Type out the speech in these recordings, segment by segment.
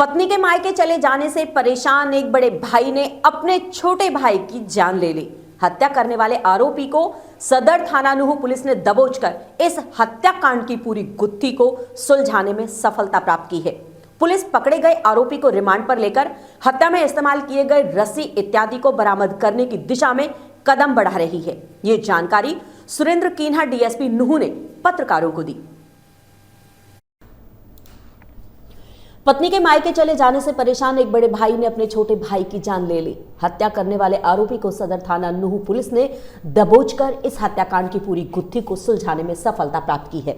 पत्नी के मायके चले जाने से परेशान एक बड़े भाई ने अपने छोटे भाई की जान ले ली। हत्या करने वाले आरोपी को सदर थाना नूह पुलिस ने दबोचकर इस हत्याकांड की पूरी गुत्थी को सुलझाने में सफलता प्राप्त की है। पुलिस पकड़े गए आरोपी को रिमांड पर लेकर हत्या में इस्तेमाल किए गए रस्सी इत्यादि को बरामद करने की दिशा में कदम बढ़ा रही है। ये जानकारी सुरेंद्र कीन्हा डीएसपी नूह ने पत्रकारों को दी। पत्नी के मायके चले जाने से परेशान एक बड़े भाई ने अपने छोटे भाई की जान ले ली। हत्या करने वाले आरोपी को सदर थाना नूह पुलिस ने दबोचकर इस हत्याकांड की पूरी गुत्थी को सुलझाने में सफलता प्राप्त की है।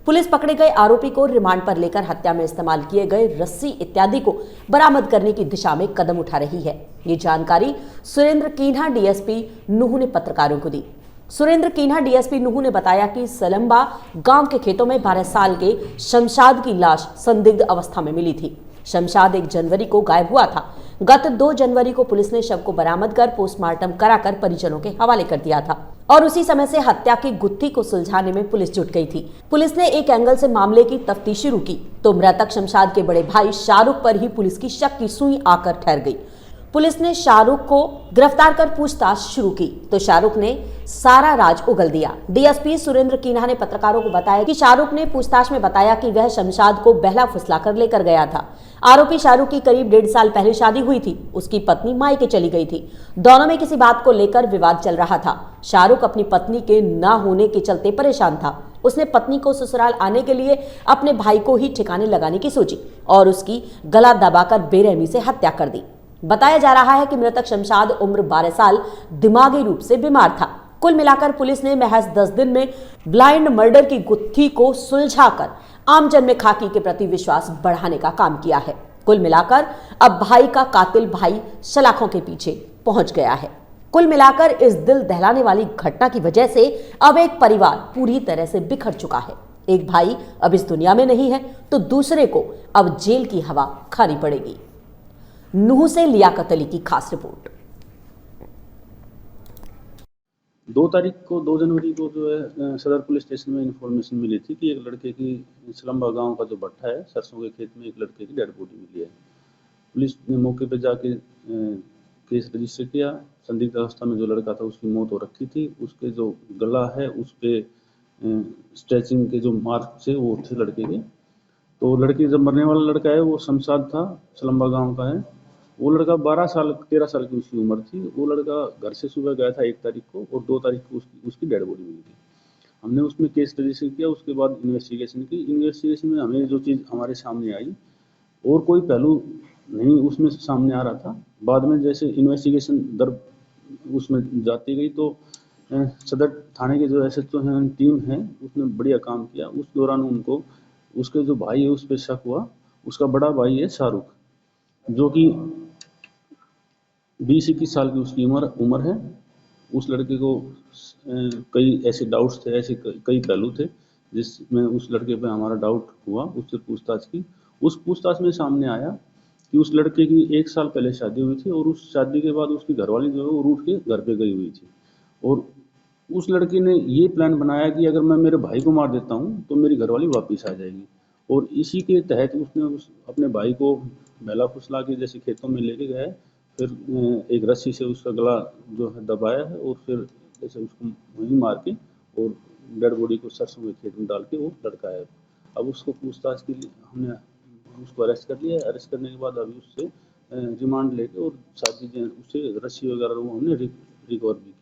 पुलिस पकड़े गए आरोपी को रिमांड पर लेकर हत्या में इस्तेमाल किए गए रस्सी इत्यादि को बरामद करने की दिशा में कदम उठा रही है। ये जानकारी सुरेंद्र कीन्हा डीएसपी नूह ने पत्रकारों को दी। सुरेंद्र कीन्हा डीएसपी नूह ने बताया कि सलंबा गांव के खेतों में 12 साल के शमशाद की लाश संदिग्ध अवस्था में मिली थी। शमशाद 1 जनवरी को गायब हुआ था। गत 2 जनवरी को पुलिस ने शव को बरामद कर पोस्टमार्टम कराकर परिजनों के हवाले कर दिया था और उसी समय से हत्या की गुत्थी को सुलझाने में पुलिस जुट गई थी। पुलिस ने एक एंगल से मामले की तफ्तीश शुरू की तो मृतक शमशाद के बड़े भाई शाहरुख पर ही पुलिस की शक की सुई आकर ठहर गई। पुलिस ने शाहरुख को गिरफ्तार कर पूछताछ शुरू की तो शाहरुख ने सारा राज उगल दिया। डीएसपी सुरेंद्र कीन्हा ने पत्रकारों को बताया कि शाहरुख ने पूछताछ में बताया कि वह शमशाद को बहला फुसलाकर लेकर गया था। आरोपी शाहरुख की करीब 1.5 साल पहले शादी हुई थी। उसकी पत्नी मायके चली गई थी। दोनों में किसी बात को लेकर विवाद चल रहा था। शाहरुख अपनी पत्नी के न होने के चलते परेशान था। उसने पत्नी को ससुराल आने के लिए अपने भाई को ही ठिकाने लगाने की सोची और उसकी गला दबाकर बेरहमी से हत्या कर दी। बताया जा रहा है कि मृतक शमशाद उम्र 12 साल दिमागी रूप से बीमार था। कुल मिलाकर पुलिस ने महज 10 दिन में ब्लाइंड मर्डर की गुत्थी को सुलझाकर आमजन में खाकी के प्रति विश्वास बढ़ाने का काम किया है। कुल मिलाकर अब भाई का कातिल भाई सलाखों के पीछे पहुंच गया है। कुल मिलाकर इस दिल दहलाने वाली घटना की वजह से अब एक परिवार पूरी तरह से बिखर चुका है। एक भाई अब इस दुनिया में नहीं है तो दूसरे को अब जेल की हवा खानी पड़ेगी। नूह से लियाकत अली की खास रिपोर्ट। 2 जनवरी को जो है सदर पुलिस स्टेशन में इंफॉर्मेशन मिली थी कि एक लड़के की सलम्बा गांव का जो भट्टा है सरसों के खेत में एक लड़के की डेड बॉडी मिली है। पुलिस ने मौके पर जाके केस रजिस्टर किया। संदिग्ध अवस्था में जो लड़का था उसकी मौत हो रखी थी। उसके जो गला है उस पर स्ट्रेचिंग के जो मार्क थे वो थे लड़के के। तो लड़के जब मरने वाला लड़का है वो शमशाद था, सलम्बा गाँव का है। वो लड़का 13 साल की उसकी उम्र थी। वो लड़का घर से सुबह गया था 1 तारीख को और 2 तारीख को उसकी डेड बॉडी मिली थी। हमने उसमें केस रजिस्टर किया। उसके बाद इन्वेस्टिगेशन की। इन्वेस्टिगेशन में हमें जो चीज़ हमारे सामने आई और कोई पहलू नहीं उसमें सामने आ रहा था। बाद में जैसे इन्वेस्टिगेशन दर उसमें जाती गई तो सदर थाने के जो एसएचओ हैं टीम है उसने बढ़िया काम किया। उस दौरान उनको उसके जो भाई है उस पर शक हुआ। उसका बड़ा भाई है शाहरुख, जो कि 20-21 साल की उसकी उम्र है। उस लड़के को कई ऐसे डाउट्स थे, ऐसे कई पहलू थे जिसमें उस लड़के पे हमारा डाउट हुआ। उससे पूछताछ की। उस पूछताछ में सामने आया कि उस लड़के की 1 साल पहले शादी हुई थी और उस शादी के बाद उसकी घरवाली जो है वो रूठ के घर पे गई हुई थी और उस लड़के ने ये प्लान बनाया कि अगर मैं मेरे भाई को मार देता हूँ तो मेरी घरवाली वापस आ जाएगी और इसी के तहत उसने अपने भाई को बहला फुसला के जैसे खेतों में लेके गया। फिर एक रस्सी से उसका गला जो है दबाया है और फिर जैसे उसको वहीं मार के और डेड बॉडी को सरसों के खेत में डाल के वो लड़का है। अब उसको पूछताछ के लिए हमने उसको अरेस्ट कर लिया। अरेस्ट करने के बाद अभी उससे रिमांड लेके और साथ ही उससे रस्सी वगैरह वो हमने रिकवर भी